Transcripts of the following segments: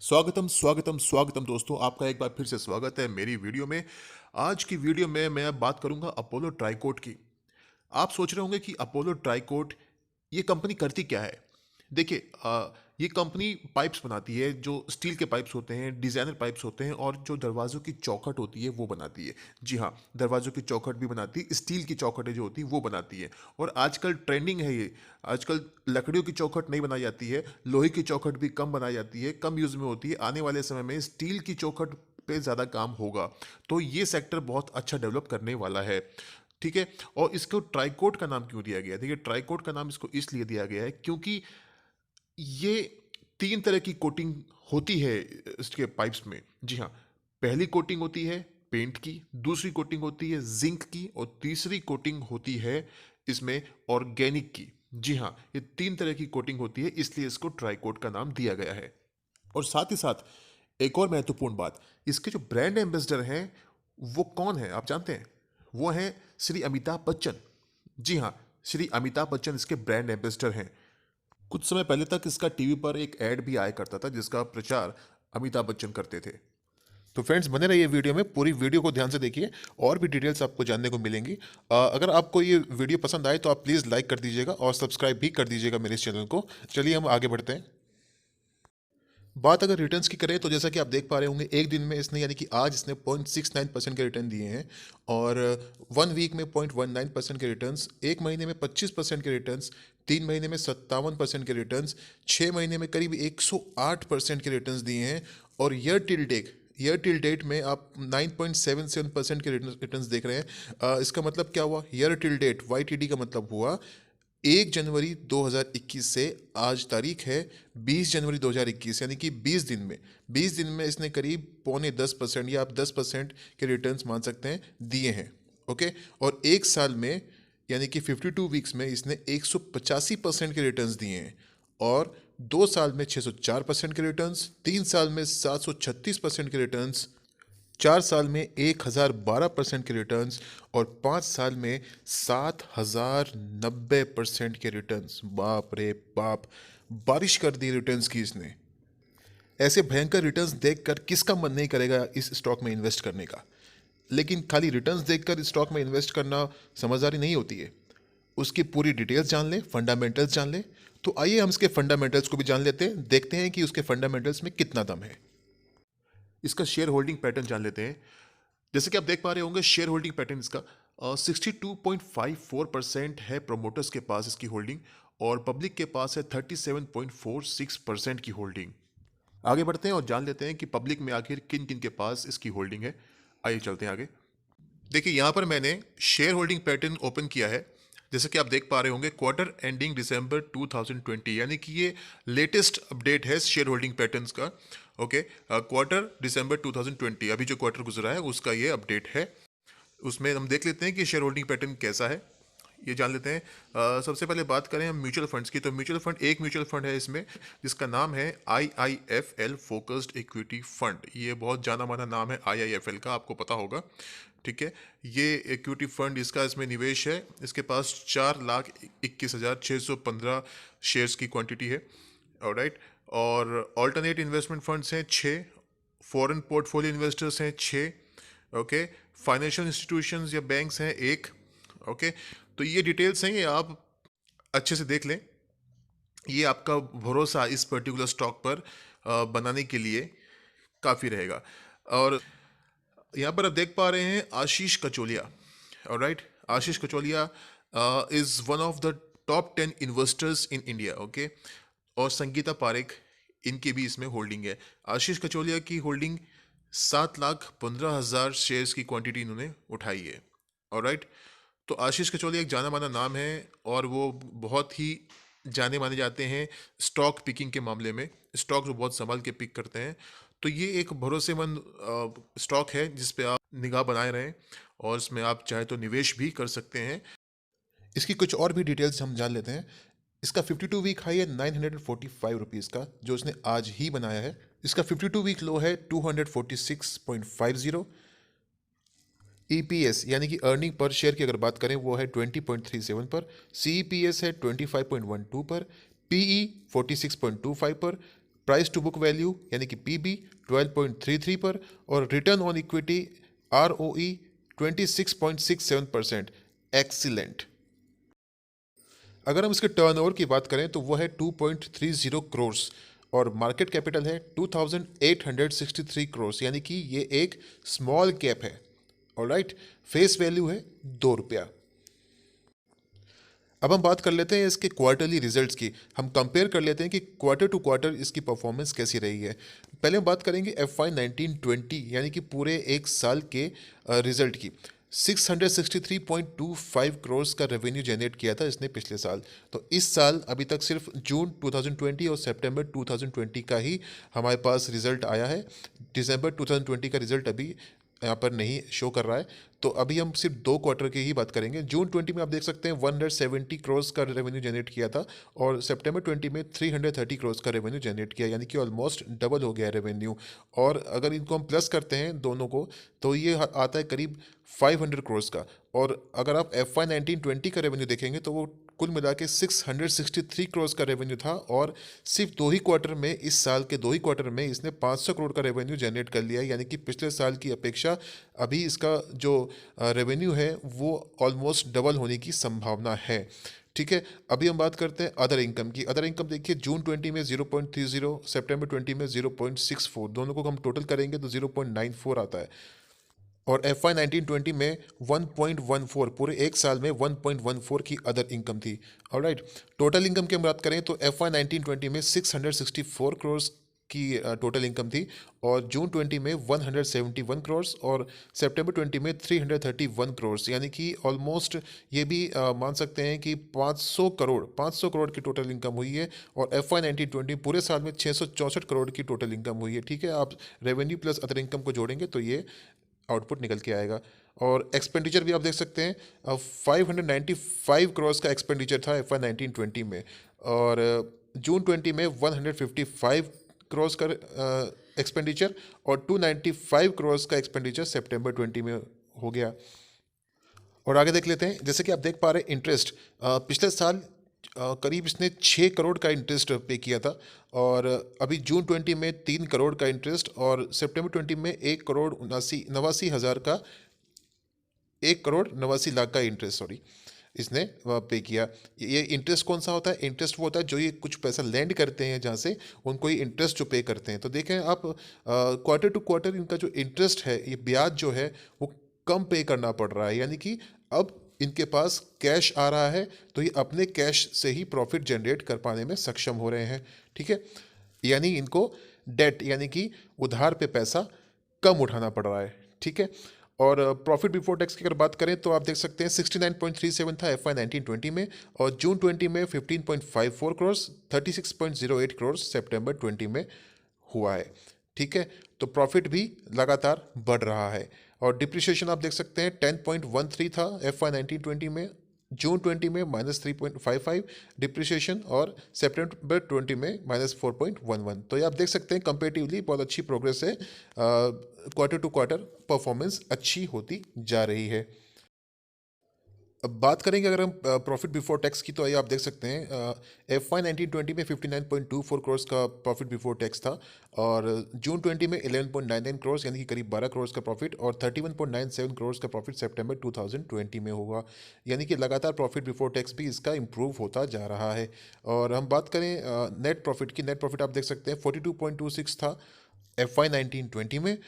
स्वागतम स्वागतम स्वागतम दोस्तों, आपका एक बार फिर से स्वागत है मेरी वीडियो में। आज की वीडियो में मैं अब बात करूंगा अपोलो ट्राइकोट की। आप सोच रहे होंगे कि अपोलो ट्राइकोट ये कंपनी करती क्या है। देखिए, ये कंपनी पाइप्स बनाती है, जो स्टील के पाइप्स होते हैं, डिज़ाइनर पाइप्स होते हैं, और जो दरवाज़ों की चौखट होती है वो बनाती है। जी हाँ, दरवाज़ों की चौखट भी बनाती है, स्टील की चौखटें जो होती है वो बनाती है। और आजकल ट्रेंडिंग है ये। आजकल लकड़ियों की चौखट नहीं बनाई जाती है, लोहे की चौखट भी कम बनाई जाती है, कम यूज़ में होती है। आने वाले समय में स्टील की चौखट पे ज़्यादा काम होगा। तो ये सेक्टर बहुत अच्छा डेवलप करने वाला है। ठीक है। और इसको ट्राइकोट का नाम क्यों दिया गया है? देखिए, ट्राइकोट का नाम इसको इसलिए दिया गया है क्योंकि ये तीन तरह की कोटिंग होती है इसके पाइप्स में। जी हाँ, पहली कोटिंग होती है पेंट की, दूसरी कोटिंग होती है जिंक की, और तीसरी कोटिंग होती है इसमें ऑर्गेनिक की। जी हाँ, ये तीन तरह की कोटिंग होती है, इसलिए इसको ट्राइकोट का नाम दिया गया है। और साथ ही साथ एक और महत्वपूर्ण बात, इसके जो ब्रांड एम्बेसडर हैं वो कौन है आप जानते हैं? वो हैं श्री अमिताभ बच्चन। जी हाँ, श्री अमिताभ बच्चन इसके ब्रांड एम्बेसडर हैं। कुछ समय पहले तक इसका टीवी पर एक ऐड भी आया करता था जिसका प्रचार अमिताभ बच्चन करते थे। तो फ्रेंड्स, बने रहिए वीडियो में, पूरी वीडियो को ध्यान से देखिए, और भी डिटेल्स आपको जानने को मिलेंगी। अगर आपको ये वीडियो पसंद आए तो आप प्लीज़ लाइक कर दीजिएगा और सब्सक्राइब भी कर दीजिएगा मेरे इस चैनल को। चलिए हम आगे बढ़ते हैं। बात अगर रिटर्न्स की करें तो जैसा कि आप देख पा रहे होंगे, एक दिन में इसने यानी कि आज इसने 0.69% के रिटर्न दिए हैं, और 1 वीक में 0.19% के रिटर्न्स, एक महीने में 25% के रिटर्न्स, 3 महीने में 57% के रिटर्न्स, 6 महीने में करीब 108% के रिटर्न्स दिए हैं, और ईयर टिल डेट में आप 9.77% के रिटर्न्स देख रहे हैं। इसका मतलब क्या हुआ? ईयर टिल डेट, YTD का मतलब हुआ 1 जनवरी 2021 से आज तारीख है 20 जनवरी 2021, यानी कि 20 दिन में इसने करीब 9.5% या आप 10% के रिटर्न्स मान सकते हैं दिए हैं। ओके। और एक साल में यानी कि 52 वीक्स में इसने 185% के रिटर्न्स दिए हैं, और 2 साल में 604% के रिटर्न्स, 3 साल में 736% के रिटर्न्स, 4 साल में 1012% के रिटर्न्स, और 5 साल में 7090% के रिटर्न्स। बाप रे बाप, बारिश कर दी रिटर्न्स की इसने। ऐसे भयंकर रिटर्न्स देखकर किसका मन नहीं करेगा इस स्टॉक में इन्वेस्ट करने का? लेकिन खाली रिटर्न्स देखकर इस स्टॉक में इन्वेस्ट करना समझदारी नहीं होती है। उसकी पूरी डिटेल्स जान ले, फंडामेंटल्स जान ले। तो आइए हम इसके फंडामेंटल्स को भी जान लेते हैं, देखते हैं कि उसके फंडामेंटल्स में कितना दम है। इसका शेयर होल्डिंग पैटर्न जान लेते हैं। जैसे कि आप देख पा रहे होंगे, शेयर होल्डिंग पैटर्न इसका 62.54% है प्रमोटर्स के पास इसकी होल्डिंग, और पब्लिक के पास है 37.46% की होल्डिंग। आगे बढ़ते हैं और जान लेते हैं कि पब्लिक में आखिर किन किन के पास इसकी होल्डिंग है। आइए चलते हैं आगे। देखिए, यहाँ पर मैंने शेयर होल्डिंग पैटर्न ओपन किया है। जैसे कि आप देख पा रहे होंगे, क्वार्टर एंडिंग दिसंबर 2020, यानी कि ये लेटेस्ट अपडेट है शेयर होल्डिंग पैटर्न्स का। ओके, क्वार्टर दिसंबर 2020, अभी जो क्वार्टर गुजरा है उसका ये अपडेट है। उसमें हम देख लेते हैं कि शेयर होल्डिंग पैटर्न कैसा है, ये जान लेते हैं। सबसे पहले बात करें हम म्यूचुअल फंड्स की, तो म्यूचुअल फंड, एक म्यूचुअल फंड है इसमें जिसका नाम है IIFL फोकस्ड इक्विटी फंड। ये बहुत जाना माना नाम है IIFL का, आपको पता होगा। ठीक है, ये इक्विटी फंड, इसका इसमें निवेश है। इसके पास 4,21,615 शेयर्स की क्वांटिटी है। ऑलराइट। और ऑल्टरनेट इन्वेस्टमेंट फंड्स हैं 6, फॉरेन पोर्टफोलियो इन्वेस्टर्स हैं 6। ओके, फाइनेंशियल इंस्टीट्यूशंस या बैंक्स हैं 1। ओके, तो ये डिटेल्स हैं, ये आप अच्छे से देख लें। ये आपका भरोसा इस पर्टिकुलर स्टॉक पर बनाने के लिए काफ़ी रहेगा। और यहाँ पर आप देख पा रहे हैं Ashish Kacholia. Alright, Ashish Kacholia is one of the top 10 investors in India. Okay, और संगीता पारेख, इनकी भी इसमें होल्डिंग है। आशीष कचोलिया की होल्डिंग 7,15,000 शेयर्स की क्वांटिटी इन्होंने उठाई है। ऑलराइट, तो आशीष कचोलिया एक जाना माना नाम है, और वो बहुत ही जाने माने जाते हैं स्टॉक पिकिंग के मामले में। स्टॉक वो बहुत संभाल के पिक करते हैं। तो ये एक भरोसेमंद स्टॉक है जिस पे आप निगाह बनाए रहें, और इसमें आप चाहे तो निवेश भी कर सकते हैं। इसकी कुछ और भी डिटेल्स हम जान लेते हैं। इसका 52 वीक हाई है 945 रुपीज़ का, जो इसने आज ही बनाया है। इसका 52 वीक लो है 246.50। EPS यानी कि अर्निंग पर शेयर की अगर बात करें वो है 20.37 पर, CEPS है 25.12 पर, PE 46.25 पर, प्राइस टू बुक वैल्यू यानी कि पीबी 12.33 पर, और return on equity ROE 26.67%। Excellent. अगर हम इसके टर्नओवर की बात करें तो वो है 2.30 करोड़ और मार्केट कैपिटल है 2863 करोड़, यानी कि ये एक स्मॉल कैप है। ऑलराइट, फेस वैल्यू है ₹2। अब हम बात कर लेते हैं इसके क्वार्टरली रिजल्ट्स की। हम कंपेयर कर लेते हैं कि क्वार्टर टू क्वार्टर इसकी परफॉर्मेंस कैसी रही है। पहले हम बात करेंगे FY 1920 यानी कि पूरे एक साल के रिजल्ट की। 663.25 करोड़ का रेवेन्यू जनरेट किया था इसने पिछले साल। तो इस साल अभी तक सिर्फ जून 2020 और सितंबर 2020 का ही हमारे पास रिजल्ट आया है। दिसंबर 2020 का रिजल्ट अभी यहाँ पर नहीं शो कर रहा है। तो अभी हम सिर्फ 2 क्वार्टर की ही बात करेंगे। जून 20 में आप देख सकते हैं 170 करोड़ का रेवेन्यू जनरेट किया था, और सितंबर 20 में 330 करोड़ का रेवेन्यू जनरेट किया, यानी कि ऑलमोस्ट डबल हो गया रेवेन्यू। और अगर इनको हम प्लस करते हैं दोनों को तो ये आता है करीब 500 करोड़ का। और अगर आप FY 1920 का रेवेन्यू देखेंगे तो वो कुल मिला के 663 करोड़ का रेवेन्यू था, और सिर्फ 2 ही क्वार्टर में, इस साल के 2 ही क्वार्टर में इसने 500 करोड़ का रेवेन्यू जनरेट कर लिया है, यानी कि पिछले साल की अपेक्षा अभी इसका जो रेवेन्यू है वो ऑलमोस्ट डबल होने की संभावना है। ठीक है, अभी हम बात करते हैं अदर इनकम की। अदर इनकम देखिए, जून 20 में 0.30, सितंबर 20 में 0.64, दोनों को हम टोटल करेंगे तो 0.94 आता है। और FY 1920 में 1.14, पूरे एक साल में 1.14 की अदर इनकम थी। ऑलराइट, टोटल इनकम की हम बात करें तो FY 1920 में 664 करोड़ की टोटल इनकम थी, और जून 20 में 171 करोड़, और सितंबर 20 में 331 करोड़, यानी कि ऑलमोस्ट ये भी मान सकते हैं कि 500 करोड़ की टोटल इनकम हुई है। और FY 1920 पूरे साल में 664 करोड़ की टोटल इनकम हुई है। ठीक है, आप रेवेन्यू प्लस अदर इनकम को जोड़ेंगे तो ये आउटपुट निकल के आएगा। और एक्सपेंडिचर भी आप देख सकते हैं, 595 करोड़ का एक्सपेंडिचर था FY 1920 में, और जून 20 में 155 करोड़ का एक्सपेंडिचर, और 295 करोड़ का एक्सपेंडिचर सितंबर 20 में हो गया। और आगे देख लेते हैं, जैसे कि आप देख पा रहे हैं इंटरेस्ट, पिछले साल करीब इसने 6 करोड़ का इंटरेस्ट पे किया था, और अभी जून 20 में 3 करोड़ का इंटरेस्ट, और सितंबर 20 में 1 करोड़ 89 लाख का इंटरेस्ट, सॉरी, इसने पे किया। ये इंटरेस्ट कौन सा होता है? इंटरेस्ट वो होता है जो ये कुछ पैसा लैंड करते हैं जहाँ से, उनको ये इंटरेस्ट जो पे करते हैं। तो देखें आप, क्वार्टर टू क्वार्टर इनका जो इंटरेस्ट है, ये ब्याज जो है वो कम पे करना पड़ रहा है, यानी कि अब इनके पास कैश आ रहा है, तो ये अपने कैश से ही प्रॉफिट जनरेट कर पाने में सक्षम हो रहे हैं। ठीक है, यानी इनको डेट यानी कि उधार पे पैसा कम उठाना पड़ रहा है। ठीक है, और प्रॉफिट बिफोर टैक्स की अगर बात करें तो आप देख सकते हैं 69.37 था FY 1920 में, और जून 20 में 15.54 करोड़, 36.08 करोड़ सितंबर 20 में हुआ है। ठीक है, तो प्रॉफिट भी लगातार बढ़ रहा है। और डिप्रिसिएशन आप देख सकते हैं 10.13 था FY 1920 में, जून 20 में -3.55 डिप्रिसिएशन, और सितंबर 20 में -4.11। तो ये आप देख सकते हैं कंपेरेटिवली बहुत अच्छी प्रोग्रेस है, क्वार्टर टू क्वार्टर परफॉर्मेंस अच्छी होती जा रही है। अब बात करेंगे अगर हम प्रॉफिट बिफोर टैक्स की, तो ये आप देख सकते हैं FY 1920 में 59.24 करोड़ का प्रॉफिट बिफोर टैक्स था, और जून 20 में 11.99 करोड़, यानी कि करीब 12 करोड़ का प्रॉफिट, और 31.97 करोड़ का प्रॉफिट सितंबर 2020 में होगा, यानी कि लगातार प्रॉफिट बिफोर टैक्स भी इसका इंप्रूव होता जा रहा है। और हम बात करें नेट प्रॉफिट की, नेट प्रॉफिट आप देख सकते हैं 42.26 था FY 1920 में,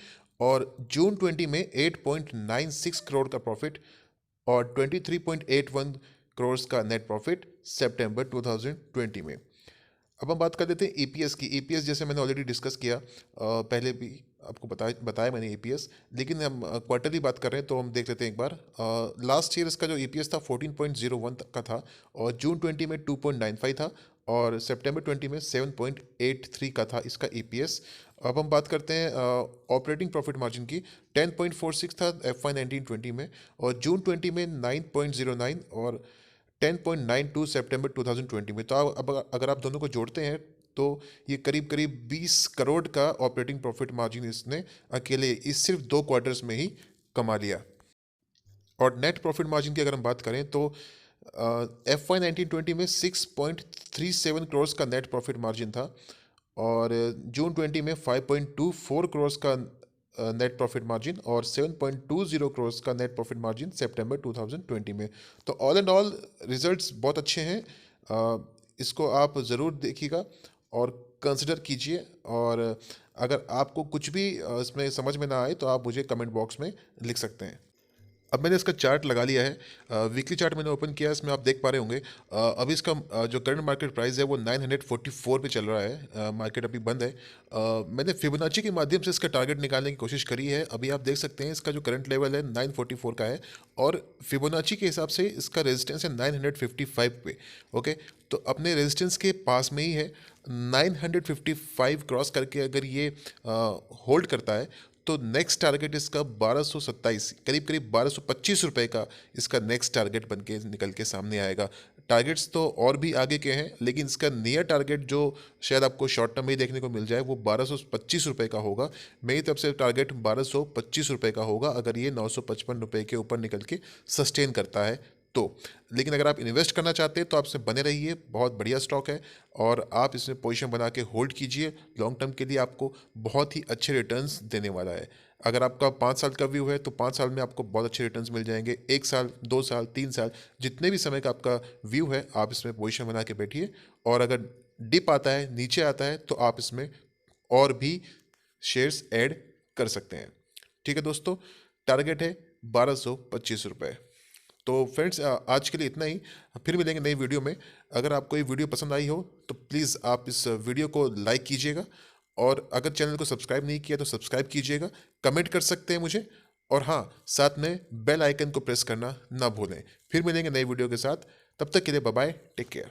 और जून 20 में 8.96 करोड़ का प्रॉफिट, और 23.81 करोड़ का नेट प्रॉफिट सितंबर 2020 में। अब हम बात कर देते हैं EPS की। EPS जैसे मैंने ऑलरेडी डिस्कस किया, पहले भी आपको बताया मैंने EPS, लेकिन हम क्वार्टरली बात कर रहे हैं तो हम देख लेते हैं एक बार। लास्ट ईयर इसका जो EPS था 14.01 का था, और जून 20 में 2.95 था, और सितंबर 20 में 7.83 का था इसका EPS। अब हम बात करते हैं ऑपरेटिंग प्रॉफिट मार्जिन की। 10.46 था FY 1920 में, और जून 20 में 9.09, और 10.92 सितंबर 2020 में। तो अब अगर आप दोनों को जोड़ते हैं तो ये करीब करीब 20 करोड़ का ऑपरेटिंग प्रॉफिट मार्जिन इसने अकेले इस सिर्फ 2 क्वार्टर्स में ही कमा लिया। और नेट प्रॉफिट मार्जिन की अगर हम बात करें तो FY 1920 में 6.37 करोड़ का नेट प्रॉफिट मार्जिन था, और जून 20 में 5.24 करोड़ का नेट प्रॉफिट मार्जिन और 7.20 करोड़ का नेट प्रॉफिट मार्जिन सितंबर 2020 में। तो ऑल एंड ऑल रिजल्ट्स बहुत अच्छे हैं। इसको आप ज़रूर देखिएगा और कंसिडर कीजिए। और अगर आपको कुछ भी इसमें समझ में ना आए तो आप मुझे कमेंट बॉक्स में लिख सकते हैं। अब मैंने इसका चार्ट लगा लिया है, वीकली चार्ट मैंने ओपन किया है। इसमें आप देख पा रहे होंगे अभी इसका जो करंट मार्केट प्राइस है वो 944 पे चल रहा है। मार्केट अभी बंद है। मैंने फिबोनाची के माध्यम से इसका टारगेट निकालने की कोशिश करी है। अभी आप देख सकते हैं इसका जो करंट लेवल है 944 का है और फिबोनाची के हिसाब से इसका रेजिस्टेंस है 955 पे। ओके, तो अपने रेजिस्टेंस के पास में ही है। 955 क्रॉस करके अगर ये होल्ड करता है तो नेक्स्ट टारगेट इसका 1227, करीब करीब 1225 रुपए का इसका नेक्स्ट टारगेट बन के निकल के सामने आएगा। टारगेट्स तो और भी आगे के हैं, लेकिन इसका नियर टारगेट जो शायद आपको शॉर्ट टर्म में ही देखने को मिल जाए वो 1225 रुपए का होगा। मेरी तरफ से टारगेट 1225 रुपए का होगा अगर ये 955 रुपए के ऊपर निकल के सस्टेन करता है तो। लेकिन अगर आप इन्वेस्ट करना चाहते हैं तो आप इसमें बने रहिए, बहुत बढ़िया स्टॉक है और आप इसमें पोजीशन बना के होल्ड कीजिए। लॉन्ग टर्म के लिए आपको बहुत ही अच्छे रिटर्न्स देने वाला है। अगर आपका 5 साल का व्यू है तो 5 साल में आपको बहुत अच्छे रिटर्न्स मिल जाएंगे। 1 साल, 2 साल, 3 साल, जितने भी समय का आपका व्यू है आप इसमें पोजीशन बना के बैठिए। और अगर डिप आता है, नीचे आता है, तो आप इसमें और भी शेयर्स ऐड कर सकते हैं। ठीक है दोस्तों, टारगेट है 1225 रुपये। तो फ्रेंड्स आज के लिए इतना ही। फिर मिलेंगे नई वीडियो में। अगर आपको ये वीडियो पसंद आई हो तो प्लीज़ आप इस वीडियो को लाइक कीजिएगा और अगर चैनल को सब्सक्राइब नहीं किया तो सब्सक्राइब कीजिएगा। कमेंट कर सकते हैं मुझे और हाँ, साथ में बेल आइकन को प्रेस करना ना भूलें। फिर मिलेंगे नई वीडियो के साथ, तब तक के लिए बाय बाय, टेक केयर।